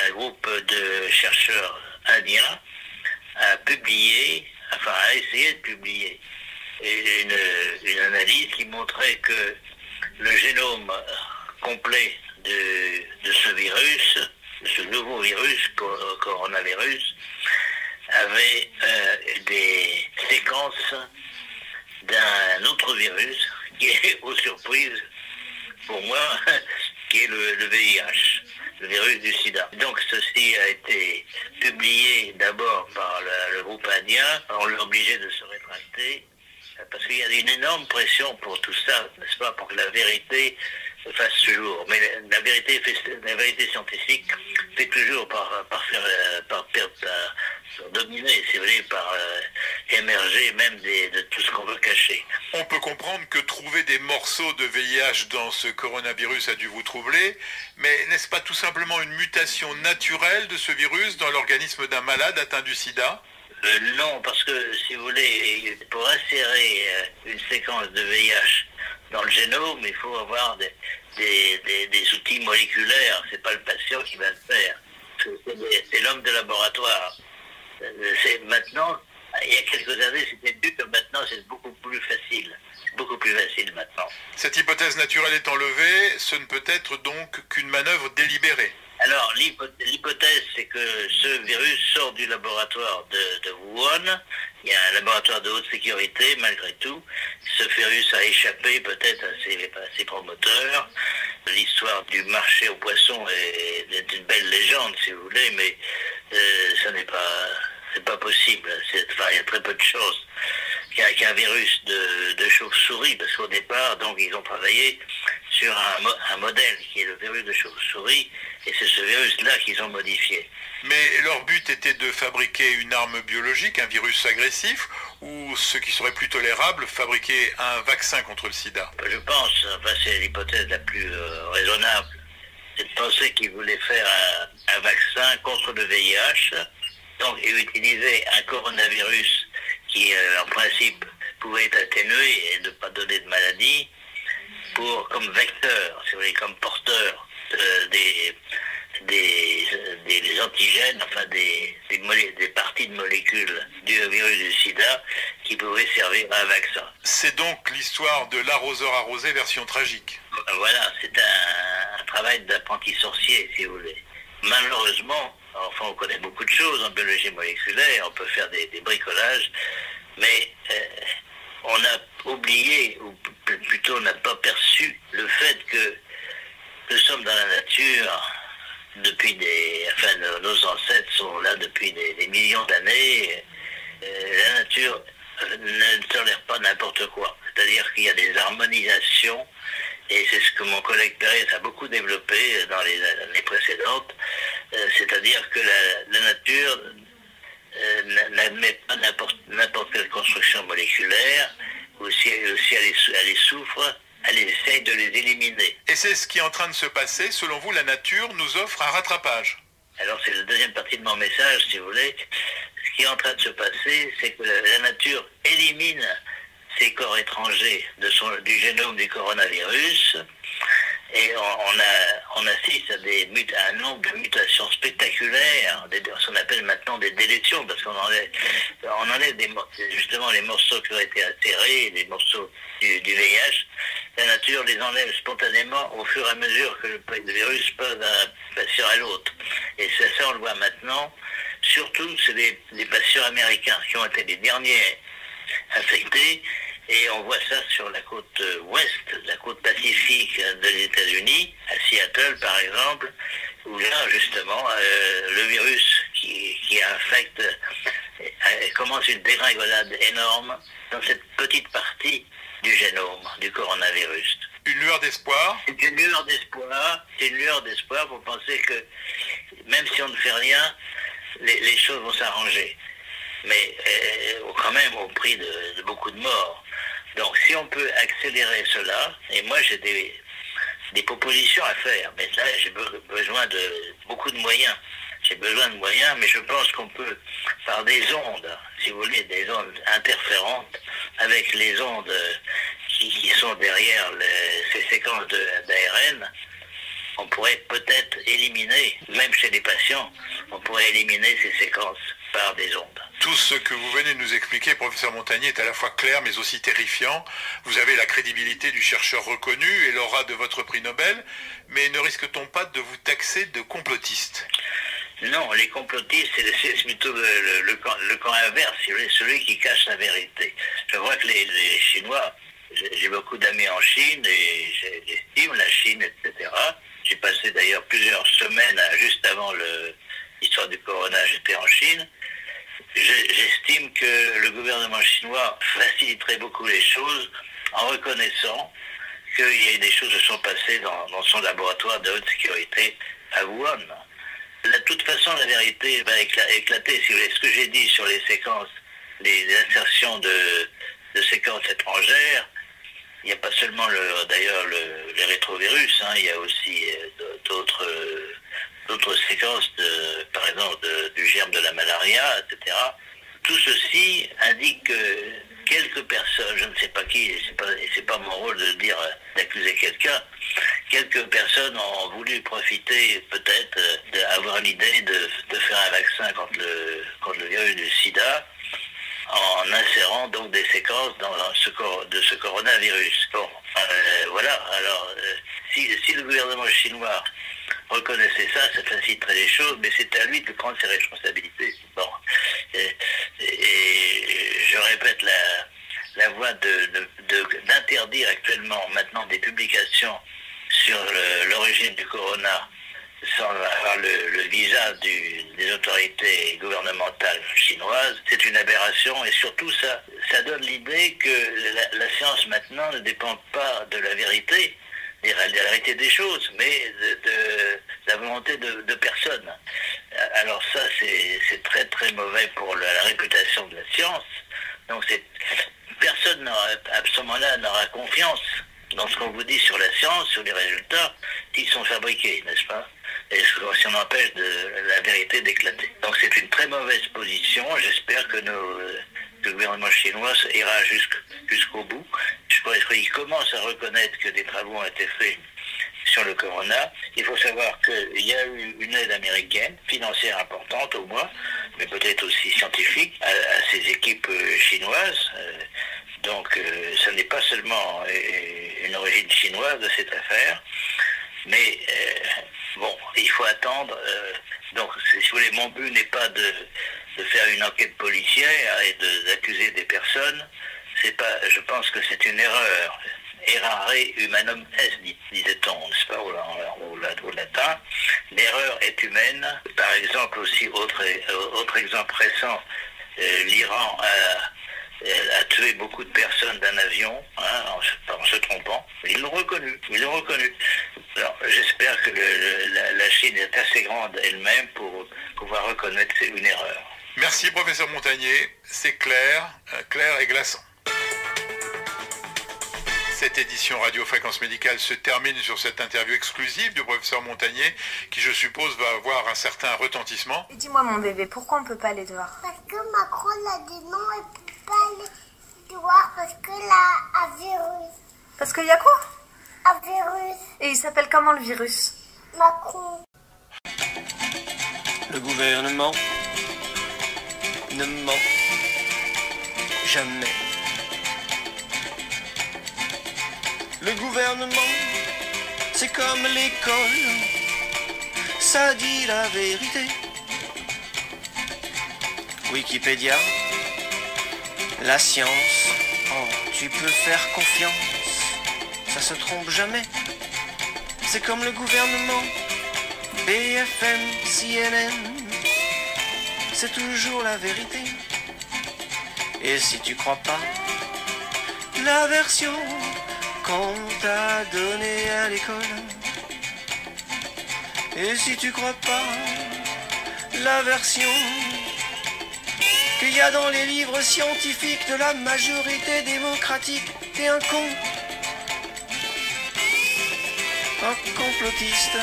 un groupe de chercheurs indiens a essayé de publier une analyse qui montrait que le génome complet de ce virus, de ce nouveau virus, coronavirus, avait des séquences d'un autre virus qui est, aux surprises pour moi, qui est le VIH. le virus du sida. Donc ceci a été publié d'abord par le groupe indien. On l'a obligé de se rétracter parce qu'il y a une énorme pression pour tout ça, n'est-ce pas, pour que la vérité se fasse toujours. Mais la vérité scientifique fait toujours par dominer, si vous voulez, par émerger même de tout ce qu'on veut cacher. On peut comprendre que trouver des morceaux de VIH dans ce coronavirus a dû vous troubler, mais n'est-ce pas tout simplement une mutation naturelle de ce virus dans l'organisme d'un malade atteint du sida ? Non, parce que, si vous voulez, pour insérer une séquence de VIH dans le génome, il faut avoir des outils moléculaires. C'est pas le patient qui va le faire. C'est l'homme de laboratoire. Maintenant, il y a quelques années, c'était dur, que maintenant, c'est beaucoup plus facile. Beaucoup plus facile maintenant. Cette hypothèse naturelle étant levée, ce ne peut être donc qu'une manœuvre délibérée. Alors, l'hypothèse, c'est que ce virus sort du laboratoire de Wuhan. Il y a un laboratoire de haute sécurité, malgré tout. Ce virus a échappé peut-être à ses promoteurs. L'histoire du marché aux poissons est une belle légende, si vous voulez, mais ça n'est pas possible. Il y a très peu de choses. Qu'un virus de chauve-souris, parce qu'au départ, donc, ils ont travaillé sur un modèle qui est le virus de chauve-souris, et c'est ce virus-là qu'ils ont modifié. Mais leur but était de fabriquer une arme biologique, un virus agressif, ou ce qui serait plus tolérable, fabriquer un vaccin contre le sida? Je pense, c'est l'hypothèse la plus raisonnable, c'est de penser qu'ils voulaient faire un vaccin contre le VIH, donc et utiliser un coronavirus qui, en principe, pouvait être atténué et ne pas donner de maladie, comme vecteur, si vous voulez, comme porteur des antigènes, enfin des parties de molécules du virus du sida qui pouvaient servir à un vaccin. C'est donc l'histoire de l'arroseur arrosé version tragique. Voilà, c'est un travail d'apprenti sorcier, si vous voulez. Malheureusement, enfin on connaît beaucoup de choses en biologie moléculaire, on peut faire des bricolages, mais on a oublié, ou plutôt on n'a pas perçu le fait que nous sommes dans la nature depuis nos ancêtres sont là depuis des millions d'années. La nature ne tolère pas n'importe quoi. C'est-à-dire qu'il y a des harmonisations, et c'est ce que mon collègue Pérez a beaucoup développé dans les années précédentes. C'est-à-dire que la nature n'admet pas n'importe quelle construction moléculaire, ou si elle les souffre, elle essaye de les éliminer. Et c'est ce qui est en train de se passer. Selon vous, la nature nous offre un rattrapage. Alors c'est la deuxième partie de mon message, si vous voulez. Ce qui est en train de se passer, c'est que la nature élimine ces corps étrangers du génome du coronavirus, et on assiste à un nombre de mutations spectaculaires, ce qu'on appelle maintenant des délétions, parce qu'on enlève justement les morceaux qui ont été altérés, les morceaux du VIH. La nature les enlève spontanément au fur et à mesure que le virus passe d'un patient à l'autre. Et ça, on le voit maintenant. Surtout, c'est les patients américains qui ont été les derniers infectés. Et on voit ça sur la côte ouest, la côte pacifique des États-Unis, à Seattle par exemple, où là justement le virus qui infecte commence une dégringolade énorme dans cette petite partie du génome du coronavirus. Une lueur d'espoir. C'est une lueur d'espoir. C'est une lueur d'espoir pour penser que même si on ne fait rien, les choses vont s'arranger. Mais quand même au prix de beaucoup de morts. Donc si on peut accélérer cela, et moi j'ai des propositions à faire, mais là j'ai besoin de beaucoup de moyens. J'ai besoin de moyens, mais je pense qu'on peut, par des ondes, si vous voulez, des ondes interférentes, avec les ondes qui sont derrière ces séquences d'ARN, on pourrait peut-être éliminer, même chez les patients, on pourrait éliminer ces séquences par des ondes. Tout ce que vous venez de nous expliquer, professeur Montagnier, est à la fois clair mais aussi terrifiant. Vous avez la crédibilité du chercheur reconnu et l'aura de votre prix Nobel, mais ne risque-t-on pas de vous taxer de complotiste? Non, les complotistes, c'est plutôt le camp inverse, celui qui cache la vérité. Je vois que les Chinois, j'ai beaucoup d'amis en Chine et j'estime la Chine, etc. J'ai passé d'ailleurs plusieurs semaines, juste avant l'histoire du corona, j'étais en Chine. J'estime que le gouvernement chinois faciliterait beaucoup les choses en reconnaissant qu'il y a des choses qui se sont passées dans son laboratoire de haute sécurité à Wuhan. De toute façon, la vérité va éclater. Si vous voulez, ce que j'ai dit sur les séquences, les insertions de séquences étrangères, il n'y a pas seulement les rétrovirus, hein, il y a aussi d'autres séquences, par exemple du germe de la malaria, etc. Tout ceci indique que quelques personnes, je ne sais pas qui, et c'est pas mon rôle d'accuser quelqu'un, quelques personnes ont voulu profiter peut-être d'avoir l'idée de faire un vaccin contre le virus du sida, en insérant donc des séquences de ce coronavirus. Bon, voilà, alors si le gouvernement chinois reconnaissait ça faciliterait les choses, mais c'est à lui de prendre ses responsabilités. Bon, et je répète, la voie d'interdire actuellement maintenant des publications sur l'origine du corona sans avoir le visa des autorités gouvernementales chinoises, c'est une aberration, et surtout ça donne l'idée que la science maintenant ne dépend pas de la vérité, de la vérité des choses, mais de la volonté de personnes. Alors ça, c'est très très mauvais pour la réputation de la science. Donc personne à ce moment-là n'aura confiance dans ce qu'on vous dit sur la science, sur les résultats qui sont fabriqués, n'est-ce pas? Et si on empêche la vérité d'éclater. Donc c'est une très mauvaise position. J'espère que le gouvernement chinois ira jusqu'au bout. Je pense qu'il commence à reconnaître que des travaux ont été faits sur le corona. Il faut savoir qu'il y a eu une aide américaine, financière importante au moins, mais peut-être aussi scientifique, à ces équipes chinoises. Donc ce n'est pas seulement une origine chinoise de cette affaire, mais bon, il faut attendre. Donc si vous voulez, mon but n'est pas de faire une enquête policière et d'accuser des personnes. Je pense que c'est une erreur. Errare humanum est, disait-on, n'est-ce pas, au latin. L'erreur est humaine. Par exemple, aussi, autre exemple récent, l'Iran a tué beaucoup de personnes d'un avion, hein, en se trompant. Ils l'ont reconnu. Alors, j'espère que la Chine est assez grande elle-même pour pouvoir reconnaître que c'est une erreur. Merci, professeur Montagnier. C'est clair et glaçant. Cette édition Radio Fréquence Médicale se termine sur cette interview exclusive du professeur Montagnier, qui, je suppose, va avoir un certain retentissement. Et dis-moi, mon bébé, pourquoi on ne peut pas aller dehors? Parce que Macron a dit non, elle ne peut pas aller dehors parce qu'il a un virus. Parce qu'il y a quoi? Un virus. Et il s'appelle comment, le virus? Macron. Le gouvernement ne ment jamais. Le gouvernement, c'est comme l'école, ça dit la vérité. Wikipédia, la science, oh, tu peux faire confiance, ça se trompe jamais. C'est comme le gouvernement, BFM, CNN, c'est toujours la vérité. Et si tu crois pas, la version qu'on t'a donné à l'école. Et si tu crois pas la version qu'il y a dans les livres scientifiques de la majorité démocratique, t'es un con, un complotiste.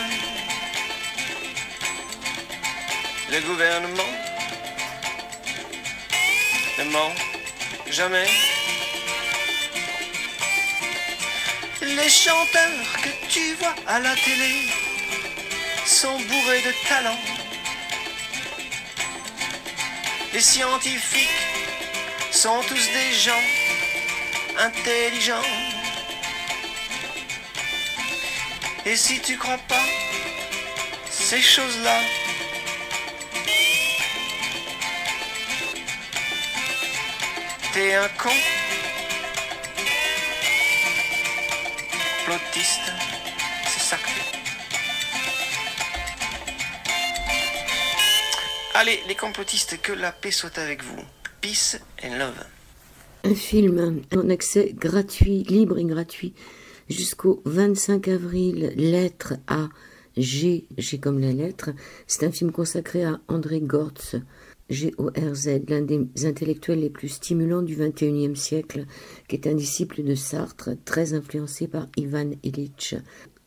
Le gouvernement ne ment jamais. Les chanteurs que tu vois à la télé sont bourrés de talent. Les scientifiques sont tous des gens intelligents. Et si tu crois pas ces choses-là, t'es un con. Complotiste, c'est ça que t'es. Allez, les complotistes, que la paix soit avec vous. Peace and love. Un film en accès gratuit, libre et gratuit, jusqu'au 25 avril, Lettre A, G comme la lettre. C'est un film consacré à André Gorz, G-O-R-Z, l'un des intellectuels les plus stimulants du XXIe siècle, qui est un disciple de Sartre, très influencé par Ivan Illich.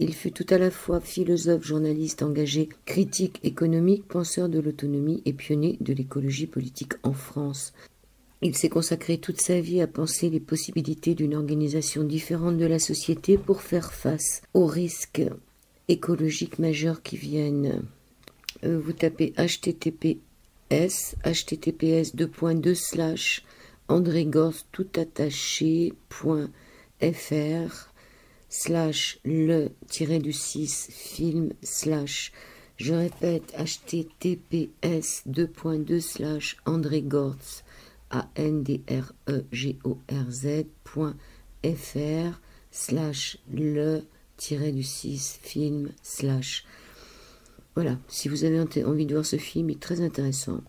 Il fut tout à la fois philosophe, journaliste engagé, critique économique, penseur de l'autonomie et pionnier de l'écologie politique en France. Il s'est consacré toute sa vie à penser les possibilités d'une organisation différente de la société pour faire face aux risques écologiques majeurs qui viennent. Vous tapez https://andrégorz toutattaché.fr /le-6 film/ je répète https://andrégorz andrégorz.fr /le-6 film/ Voilà, si vous avez envie de voir ce film, il est très intéressant.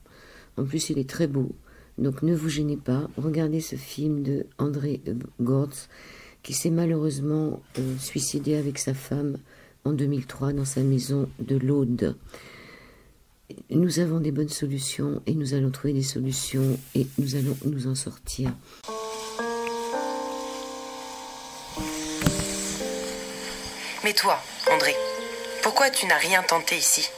En plus, il est très beau. Donc ne vous gênez pas, regardez ce film de André Gorz, qui s'est malheureusement suicidé avec sa femme en 2003 dans sa maison de l'Aude. Nous avons des bonnes solutions et nous allons trouver des solutions et nous allons nous en sortir. Mais toi, André, pourquoi tu n'as rien tenté ici?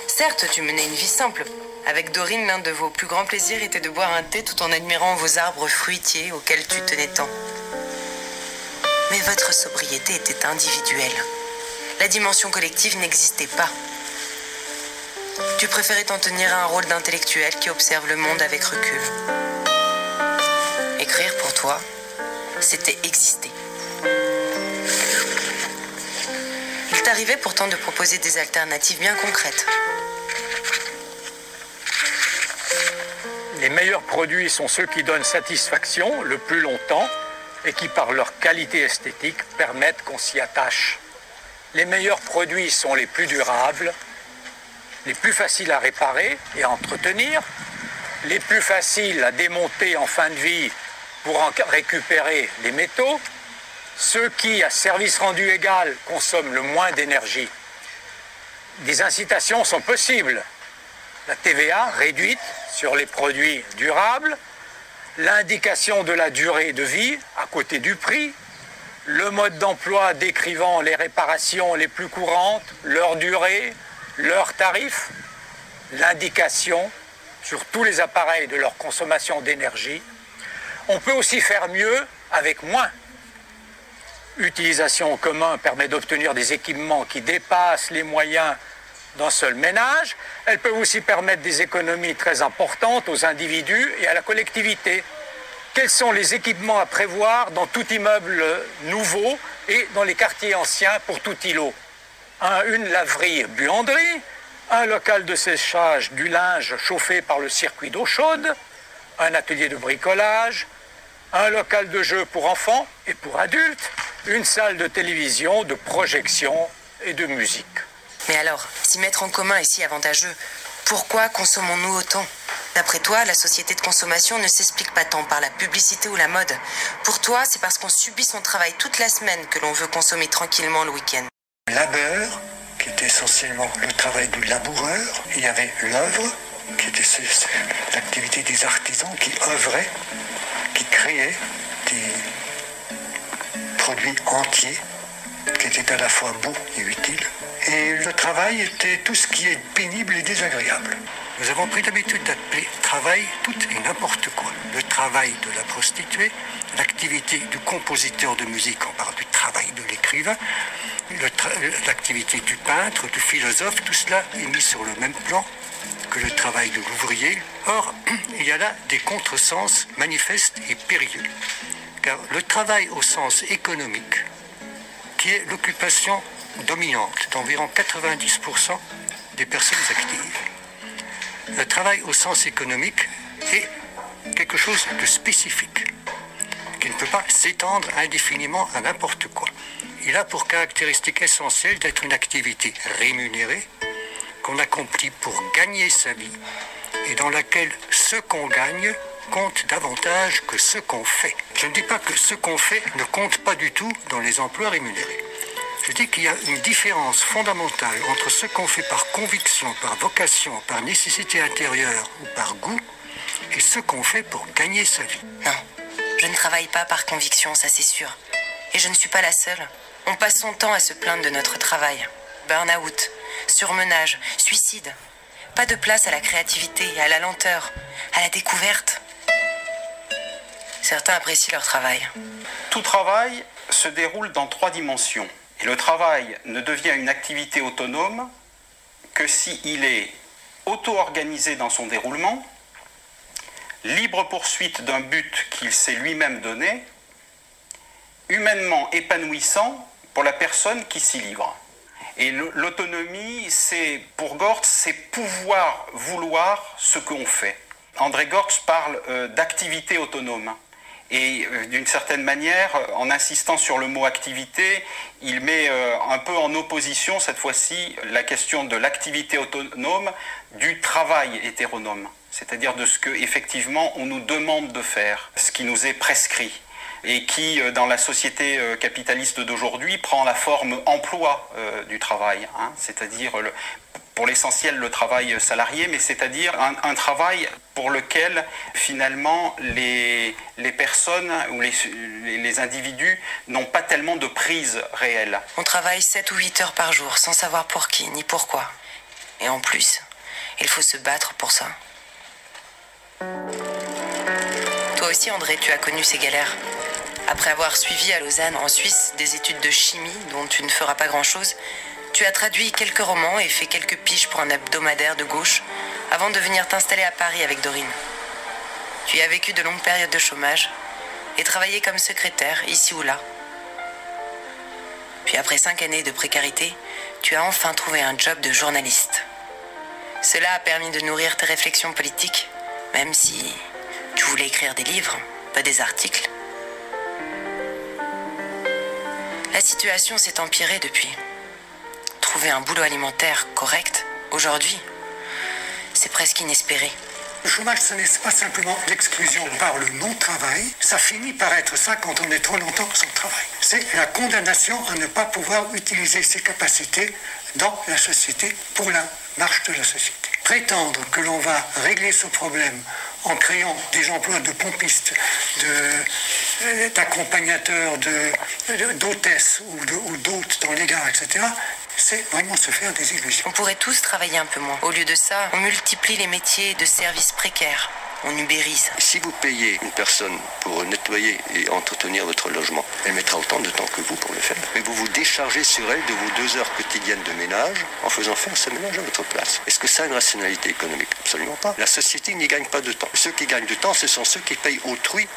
Certes, tu menais une vie simple. Avec Dorine, l'un de vos plus grands plaisirs était de boire un thé tout en admirant vos arbres fruitiers auxquels tu tenais tant. Mais votre sobriété était individuelle. La dimension collective n'existait pas. Tu préférais t'en tenir à un rôle d'intellectuel qui observe le monde avec recul. Écrire pour toi, c'était exister. Il t'arrivait pourtant de proposer des alternatives bien concrètes. Les meilleurs produits sont ceux qui donnent satisfaction le plus longtemps et qui, par leur qualité esthétique, permettent qu'on s'y attache. Les meilleurs produits sont les plus durables, les plus faciles à réparer et à entretenir, les plus faciles à démonter en fin de vie pour en récupérer les métaux, ceux qui, à service rendu égal, consomment le moins d'énergie. Des incitations sont possibles. La TVA réduite sur les produits durables, l'indication de la durée de vie à côté du prix, le mode d'emploi décrivant les réparations les plus courantes, leur durée, leurs tarifs, l'indication sur tous les appareils de leur consommation d'énergie. On peut aussi faire mieux avec moins. Utilisation en commun permet d'obtenir des équipements qui dépassent les moyens d'un seul ménage. Elles peuvent aussi permettre des économies très importantes aux individus et à la collectivité. Quels sont les équipements à prévoir dans tout immeuble nouveau et dans les quartiers anciens pour tout îlot? Une laverie buanderie, un local de séchage du linge chauffé par le circuit d'eau chaude, un atelier de bricolage, un local de jeux pour enfants et pour adultes, une salle de télévision, de projection et de musique. Mais alors, si mettre en commun est si avantageux, pourquoi consommons-nous autant? D'après toi, la société de consommation ne s'explique pas tant par la publicité ou la mode. Pour toi, c'est parce qu'on subit son travail toute la semaine que l'on veut consommer tranquillement le week-end. Le labeur, qui était essentiellement le travail du laboureur, il y avait l'œuvre, qui était l'activité des artisans qui œuvraient, qui créaient des produits entiers, qui étaient à la fois beaux et utiles. Et le travail était tout ce qui est pénible et désagréable. Nous avons pris l'habitude d'appeler travail tout et n'importe quoi. Le travail de la prostituée, l'activité du compositeur de musique, on parle du travail de l'écrivain, l'activité du peintre, du philosophe, tout cela est mis sur le même plan que le travail de l'ouvrier. Or, il y a là des contresens manifestes et périlleux. Car le travail au sens économique, qui est l'occupation dominante d'environ 90% des personnes actives. Le travail au sens économique est quelque chose de spécifique, qui ne peut pas s'étendre indéfiniment à n'importe quoi. Il a pour caractéristique essentielle d'être une activité rémunérée qu'on accomplit pour gagner sa vie et dans laquelle ce qu'on gagne compte davantage que ce qu'on fait. Je ne dis pas que ce qu'on fait ne compte pas du tout dans les emplois rémunérés. Je dis qu'il y a une différence fondamentale entre ce qu'on fait par conviction, par vocation, par nécessité intérieure ou par goût et ce qu'on fait pour gagner sa vie. Non, je ne travaille pas par conviction, ça c'est sûr. Et je ne suis pas la seule. On passe son temps à se plaindre de notre travail. Burn-out, surmenage, suicide. Pas de place à la créativité, à la lenteur, à la découverte. Certains apprécient leur travail. Tout travail se déroule dans 3 dimensions. Et le travail ne devient une activité autonome que s'il est auto-organisé dans son déroulement, libre poursuite d'un but qu'il s'est lui-même donné, humainement épanouissant pour la personne qui s'y livre. Et l'autonomie, pour Gortz, c'est pouvoir vouloir ce qu'on fait. André Gortz parle d'activité autonome. Et d'une certaine manière, en insistant sur le mot activité, il met un peu en opposition, cette fois-ci, la question de l'activité autonome du travail hétéronome. C'est-à-dire de ce qu'effectivement on nous demande de faire, ce qui nous est prescrit. Et qui, dans la société capitaliste d'aujourd'hui, prend la forme emploi du travail. Hein, c'est-à-dire, pour l'essentiel, le travail salarié, mais c'est-à-dire un travail pour lequel, finalement, les personnes ou les individus n'ont pas tellement de prise réelle. On travaille 7 ou 8 heures par jour, sans savoir pour qui, ni pourquoi. Et en plus, il faut se battre pour ça. Toi aussi, André, tu as connu ces galères. Après avoir suivi à Lausanne, en Suisse, des études de chimie dont tu ne feras pas grand-chose, tu as traduit quelques romans et fait quelques piges pour un hebdomadaire de gauche avant de venir t'installer à Paris avec Dorine. Tu y as vécu de longues périodes de chômage et travaillé comme secrétaire ici ou là. Puis après 5 années de précarité, tu as enfin trouvé un job de journaliste. Cela a permis de nourrir tes réflexions politiques, même si tu voulais écrire des livres, pas des articles. La situation s'est empirée depuis. Trouver un boulot alimentaire correct, aujourd'hui, c'est presque inespéré. Le chômage, ce n'est pas simplement l'exclusion par le non-travail, ça finit par être ça quand on est trop longtemps sans travail. C'est la condamnation à ne pas pouvoir utiliser ses capacités dans la société pour la marche de la société. Prétendre que l'on va régler ce problème en créant des emplois de pompistes, d'accompagnateurs, d'hôtesses ou d'hôtes dans les gares, etc., c'est vraiment se faire des illusions. On pourrait tous travailler un peu moins. Au lieu de ça, on multiplie les métiers de services précaires. On ubérise. Si vous payez une personne pour nettoyer et entretenir votre logement, elle mettra autant de temps que vous pour le faire. Mais vous vous déchargez sur elle de vos 2 heures quotidiennes de ménage en faisant faire ce ménage à votre place. Est-ce que ça a une rationalité économique? Absolument pas. La société n'y gagne pas de temps. Ceux qui gagnent du temps, ce sont ceux qui payent autrui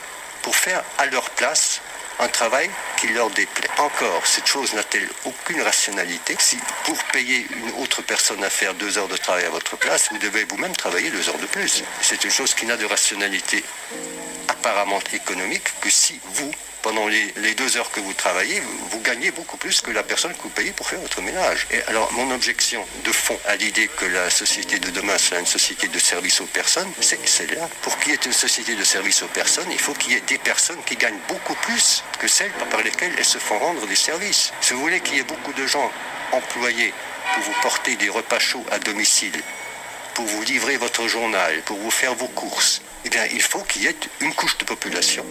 pour faire à leur place un travail qui leur déplaît. Encore, cette chose n'a-t-elle aucune rationalité si pour payer une autre personne à faire 2 heures de travail à votre place, vous devez vous-même travailler 2 heures de plus. C'est une chose qui n'a de rationalité apparemment économique que si vous, pendant les 2 heures que vous travaillez, vous gagnez beaucoup plus que la personne que vous payez pour faire votre ménage. Et alors, mon objection de fond à l'idée que la société de demain sera une société de service aux personnes, c'est celle-là. Pour qu'il y ait une société de service aux personnes, il faut qu'il y ait des personnes qui gagnent beaucoup plus que celles par lesquelles elles se font rendre des services. Si vous voulez qu'il y ait beaucoup de gens employés pour vous porter des repas chauds à domicile, pour vous livrer votre journal, pour vous faire vos courses, eh bien, il faut qu'il y ait une couche de population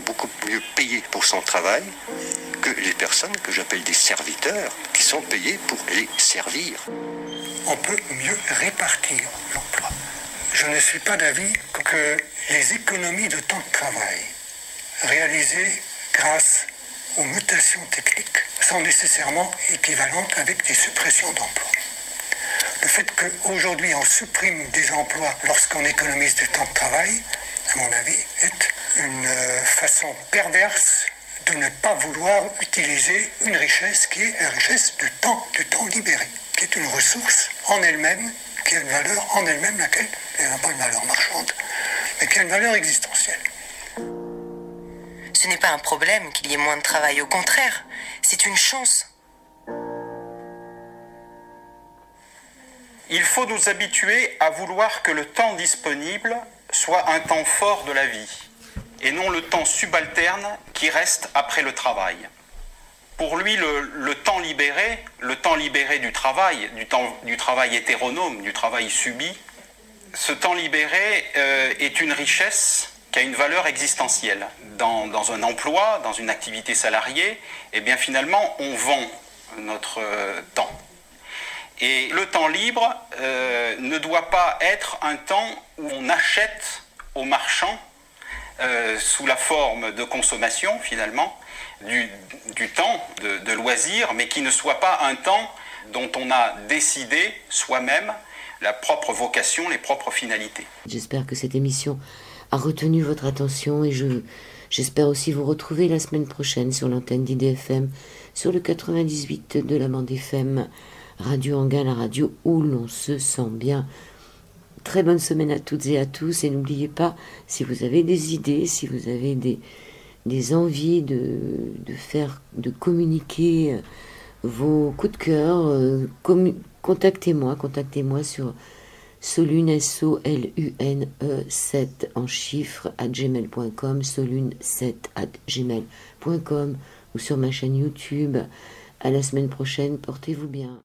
beaucoup mieux payée pour son travail que les personnes que j'appelle des serviteurs qui sont payés pour les servir. On peut mieux répartir l'emploi. Je ne suis pas d'avis que les économies de temps de travail réalisées grâce aux mutations techniques sont nécessairement équivalentes avec des suppressions d'emplois. Le fait qu'aujourd'hui on supprime des emplois lorsqu'on économise du temps de travail, à mon avis, est une façon perverse de ne pas vouloir utiliser une richesse qui est la richesse du temps libéré, qui est une ressource en elle-même, qui a une valeur en elle-même, laquelle n'a pas une valeur marchande, mais qui a une valeur existentielle. Ce n'est pas un problème qu'il y ait moins de travail, au contraire, c'est une chance. Il faut nous habituer à vouloir que le temps disponible soit un temps fort de la vie, et non le temps subalterne qui reste après le travail. Pour lui, le temps libéré du travail, du travail hétéronome, du travail subi, ce temps libéré est une richesse qui a une valeur existentielle. Dans un emploi, dans une activité salariée, eh bien finalement, on vend notre temps. Et le temps libre ne doit pas être un temps où on achète aux marchands, sous la forme de consommation finalement, du temps de loisir, mais qui ne soit pas un temps dont on a décidé soi-même la propre vocation, les propres finalités. J'espère que cette émission a retenu votre attention et j'espère aussi vous retrouver la semaine prochaine sur l'antenne d'IDFM, sur le 98 de la bande FM, Radio Anguin, la radio où l'on se sent bien. Très bonne semaine à toutes et à tous, et n'oubliez pas, si vous avez des idées, si vous avez des envies de communiquer vos coups de cœur, contactez-moi sur Solune, SOLUNE 7 en chiffres @gmail.com, solune7 @gmail.com, ou sur ma chaîne YouTube. À la semaine prochaine, portez-vous bien.